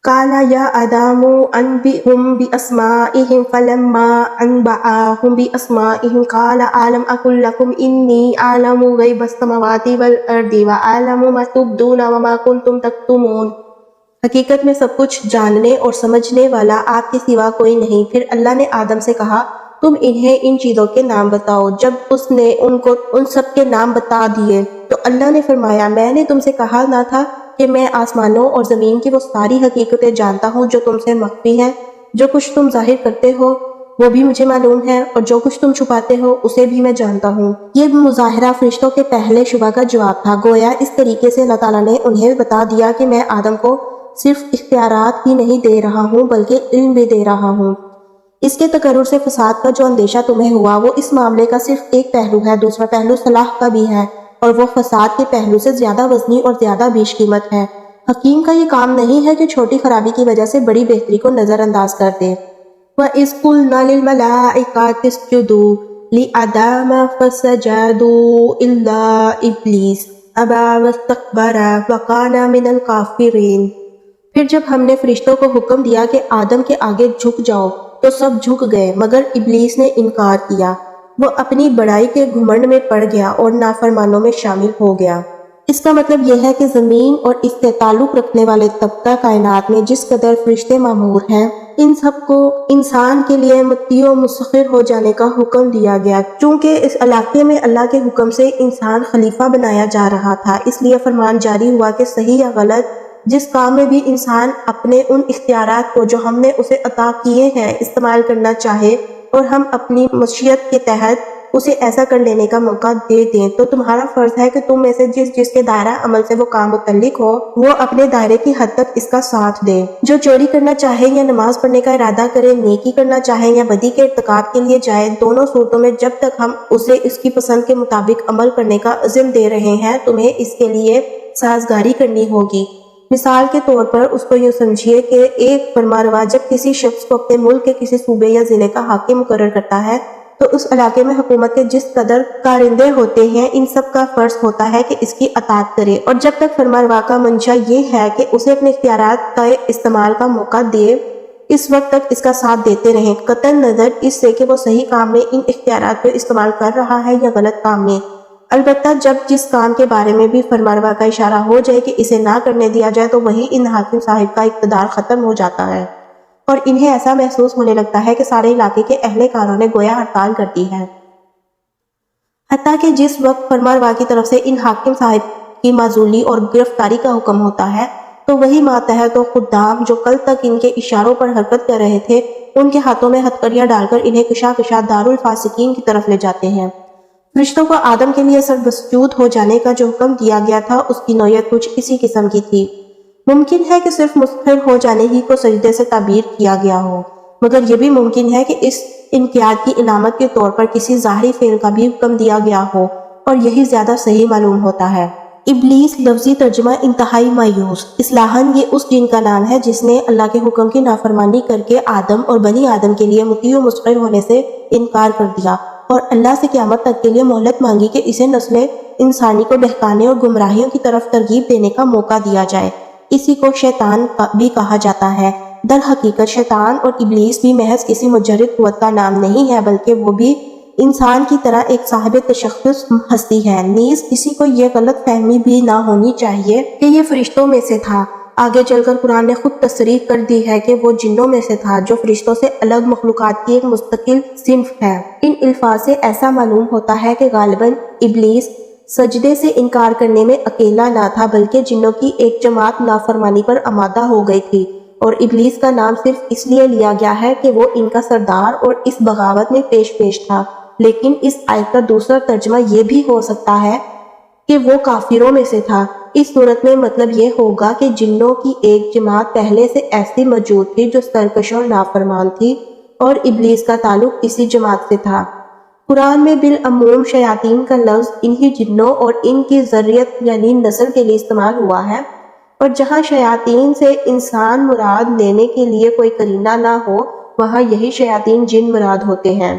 قال یا آدم انبئهم بأسمائهم فلما انبأهم بأسمائهم قال ألم أقل لكم إني أعلم غیب السماوات والأرض وأعلم ما تبدون وما كنتم تكتمون۔ حقیقت میں سب کچھ جاننے اور سمجھنے والا آپ کے سوا کوئی نہیں۔ پھر اللہ نے آدم سے کہا تم انہیں ان چیزوں کے نام بتاؤ۔ جب اس نے ان کو ان سب کے نام بتا دیے تو اللہ نے فرمایا میں نے تم سے کہا نہ تھا کہ میں آسمانوں اور زمین کی وہ ساری حقیقتیں جانتا ہوں جو تم سے مخفی ہیں۔ جو کچھ تم ظاہر کرتے ہو وہ بھی مجھے معلوم ہے اور جو کچھ تم چھپاتے ہو اسے بھی میں جانتا ہوں۔ یہ مظاہرہ فرشتوں کے پہلے شبہ کا جواب تھا۔ گویا اس طریقے سے اللہ تعالیٰ نے انہیں بتا دیا کہ میں آدم کو صرف اختیارات ہی نہیں دے رہا ہوں بلکہ علم بھی دے رہا ہوں۔ اس کے تقرر سے فساد کا جو اندیشہ تمہیں ہوا وہ اس معاملے کا صرف ایک پہلو ہے، دوسرا پہلو صلاح کا بھی ہے اور وہ فساد کے پہلو سے زیادہ وزنی اور زیادہ بیش قیمت ہے۔ حکیم کا یہ کام نہیں ہے کہ چھوٹی خرابی کی وجہ سے بڑی بہتری کو نظر انداز کر دے۔ وَإِذْ قُلْنَا لِلْمَلَائِكَةِ اسْجُدُوا لِآدَمَ فَسَجَدُوا إِلَّا إِبْلِيسَ أَبَىٰ وَاسْتَكْبَرَ وَكَانَ مِنَ الْكَافِرِينَ۔ پھر جب ہم نے فرشتوں کو حکم دیا کہ آدم کے آگے جھک جاؤ تو سب جھک گئے مگر ابلیس نے انکار کیا، وہ اپنی بڑائی کے گھمنڈ میں پڑ گیا اور نافرمانوں میں شامل ہو گیا۔ اس کا مطلب یہ ہے کہ زمین اور اس سے تعلق رکھنے والے طبقہ کائنات میں جس قدر فرشتے مامور ہیں ان سب کو انسان کے لیے مطیع و مسخر ہو جانے کا حکم دیا گیا۔ چونکہ اس علاقے میں اللہ کے حکم سے انسان خلیفہ بنایا جا رہا تھا، اس لیے فرمان جاری ہوا کہ صحیح یا غلط جس کام میں بھی انسان اپنے ان اختیارات کو جو ہم نے اسے عطا کیے ہیں استعمال کرنا چاہے اور ہم اپنی مشیت کے تحت اسے ایسا کر لینے کا موقع دے دیں تو تمہارا فرض ہے کہ تم میں سے جس کے دائرہ عمل سے وہ کام متعلق ہو وہ اپنے دائرے کی حد تک اس کا ساتھ دے۔ جو چوری کرنا چاہے یا نماز پڑھنے کا ارادہ کرے، نیکی کرنا چاہے یا بدی کے ارتکاب کے لیے جائے، دونوں صورتوں میں جب تک ہم اسے اس کی پسند کے مطابق عمل کرنے کا عزم دے رہے ہیں تمہیں اس کے لیے سازگاری کرنی ہوگی۔ مثال کے طور پر اس کو یہ سمجھیے کہ ایک فرمانروا جب کسی شخص کو اپنے ملک کے کسی صوبے یا ضلع کا حاکم مقرر کرتا ہے تو اس علاقے میں حکومت کے جس قدر کارندے ہوتے ہیں ان سب کا فرض ہوتا ہے کہ اس کی اطاعت کرے، اور جب تک فرمانروا کا منشا یہ ہے کہ اسے اپنے اختیارات کا استعمال کا موقع دے اس وقت تک اس کا ساتھ دیتے رہیں، قطع نظر اس سے کہ وہ صحیح کام میں ان اختیارات کو استعمال کر رہا ہے یا غلط کام میں۔ البتہ جب جس کام کے بارے میں بھی فرمانروا کا اشارہ ہو جائے کہ اسے نہ کرنے دیا جائے تو وہی ان حاکم صاحب کا اقتدار ختم ہو جاتا ہے اور انہیں ایسا محسوس ہونے لگتا ہے کہ سارے علاقے کے اہل کاروں نے گویا ہڑتال کر دی ہے۔ حتیٰ کہ جس وقت فرمانروا کی طرف سے ان حاکم صاحب کی معزولی اور گرفتاری کا حکم ہوتا ہے تو وہی ماتحت و خدام جو کل تک ان کے اشاروں پر حرکت کر رہے تھے ان کے ہاتھوں میں ہتھکڑیاں ڈال کر انہیں کشا کشا دارالفاسقین کی طرف لے جاتے ہیں۔ فرشتوں کو آدم کے لیے سربسجود ہو جانے کا جو حکم دیا گیا تھا اس کی نوعیت کچھ اسی قسم کی تھی۔ ممکن ہے کہ صرف مسخر ہو جانے ہی کو سجدے سے تعبیر کیا گیا ہو، مگر یہ بھی ممکن ہے کہ اس انقیاد کی علامت کے طور پر کسی ظاہری فعل کا بھی حکم دیا گیا ہو، اور یہی زیادہ صحیح معلوم ہوتا ہے۔ ابلیس لفظی ترجمہ انتہائی مایوس، اصطلاحاً یہ اس جن کا نام ہے جس نے اللہ کے حکم کی نافرمانی کر کے آدم اور بنی آدم کے لیے مطیع و مسخر ہونے سے انکار کر دیا اور اللہ سے قیامت تک کے لیے مہلت مانگی کہ اسے نسل انسانی کو بہکانے اور گمراہیوں کی طرف ترغیب دینے کا موقع دیا جائے۔ اسی کو شیطان بھی کہا جاتا ہے۔ در حقیقت شیطان اور ابلیس بھی محض کسی مجرد قوت کا نام نہیں ہے بلکہ وہ بھی انسان کی طرح ایک صاحب تشخص ہستی ہے۔ نیز کسی کو یہ غلط فہمی بھی نہ ہونی چاہیے کہ یہ فرشتوں میں سے تھا۔ آگے چل کر قرآن نے خود تصریح کر دی ہے کہ وہ جنوں میں سے تھا جو فرشتوں سے الگ مخلوقات کی ایک مستقل صنف ہے۔ ان الفاظ سے ایسا معلوم ہوتا ہے کہ غالباً ابلیس سجدے سے انکار کرنے میں اکیلا نہ تھا بلکہ جنوں کی ایک جماعت نافرمانی پر آمادہ ہو گئی تھی، اور ابلیس کا نام صرف اس لیے لیا گیا ہے کہ وہ ان کا سردار اور اس بغاوت میں پیش تھا۔ لیکن اس آیت کا دوسرا ترجمہ یہ بھی ہو سکتا ہے کہ وہ کافروں میں سے تھا۔ اس صورت میں مطلب یہ ہوگا کہ جنوں کی ایک جماعت پہلے سے ایسی موجود تھی جو سرکش اور نافرمان تھی، اور ابلیس کا تعلق اسی جماعت سے تھا۔ قرآن میں بالعموم شیاطین کا لفظ انہی جنوں اور ان کی ذریت یعنی نسل کے لیے استعمال ہوا ہے، اور جہاں شیاطین سے انسان مراد لینے کے لیے کوئی قرینہ نہ ہو وہاں یہی شیاطین جن مراد ہوتے ہیں۔